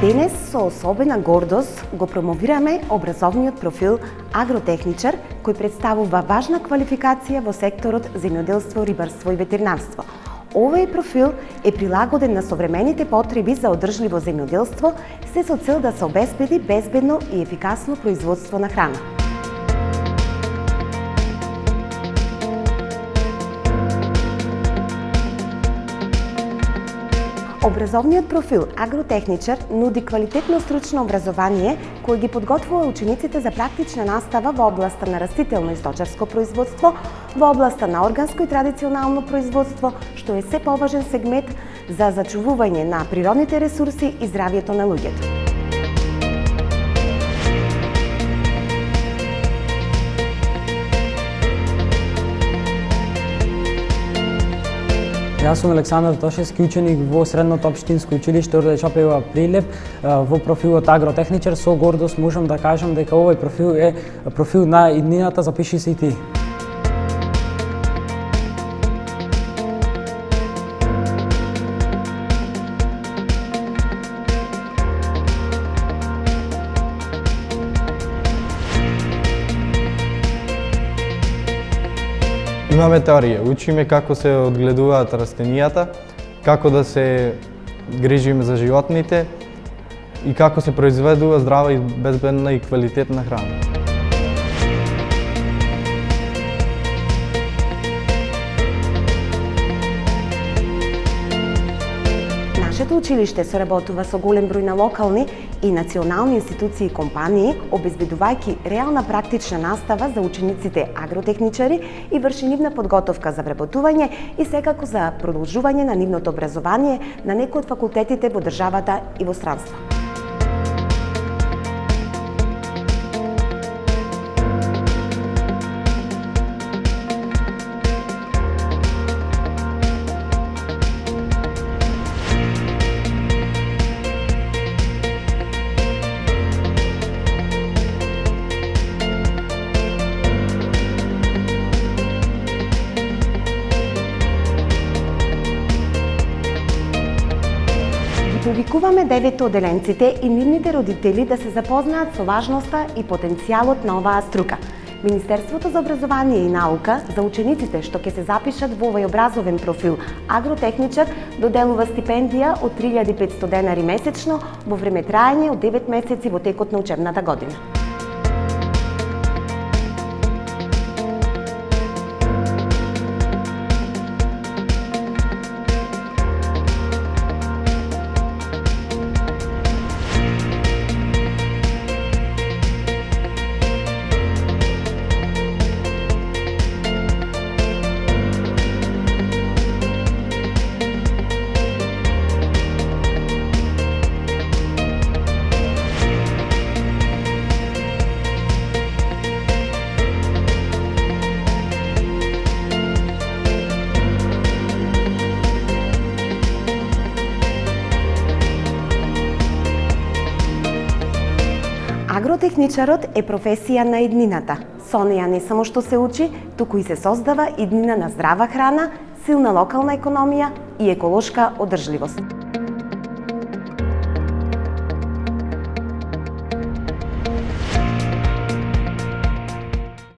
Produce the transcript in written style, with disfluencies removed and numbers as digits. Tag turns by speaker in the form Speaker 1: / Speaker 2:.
Speaker 1: Денес со особена гордост го промовираме образовниот профил агротехничар, кој представува важна квалификација во секторот земјоделство, рибарство и ветеринарство. Овој профил е прилагоден на современите потреби за одржливо земјоделство, се со цел да се обезбеди безбедно и ефикасно производство на храна. Образовниот профил агротехничар нуди квалитетно стручно образование кој ги подготвува учениците за практична настава во областа на растително и сточарско производство, во областа на органско и традиционално производство, што е се поважен сегмент за зачувување на природните ресурси и здравјето на луѓето.
Speaker 2: Јас сум Александар Тошевски, ученик во Средното општинско училиште Орде Чопева Прилеп во профилот агротехничар. Со гордост можам да кажам дека овој профил е профил на иднината, запиши се и ти.
Speaker 3: Имаме теорија, учиме како се одгледуваат растенијата, како да се грижиме за животните и како се произведува здрава и безбедна и квалитетна храна.
Speaker 1: Нашето училиште соработува со голем број на локални и национални институции и компании, обезбедувајќи реална практична настава за учениците агротехничари и врши нивна подготовка за вработување и секако за продолжување на нивното образование на некои од факултетите во државата и во странство. Повикуваме девете оделенците и нивните родители да се запознаат со важноста и потенцијалот на оваа струка. Министерството за образование и наука за учениците што ќе се запишат во овој образовен профил агротехничар доделува стипендија од 3500 денари месечно во време траење од 9 месеци во текот на учебната година. Агротехничарот е професија на иднината. Со неја не само што се учи, туку и се создава иднина на здрава храна, силна локална економија и еколошка одржливост.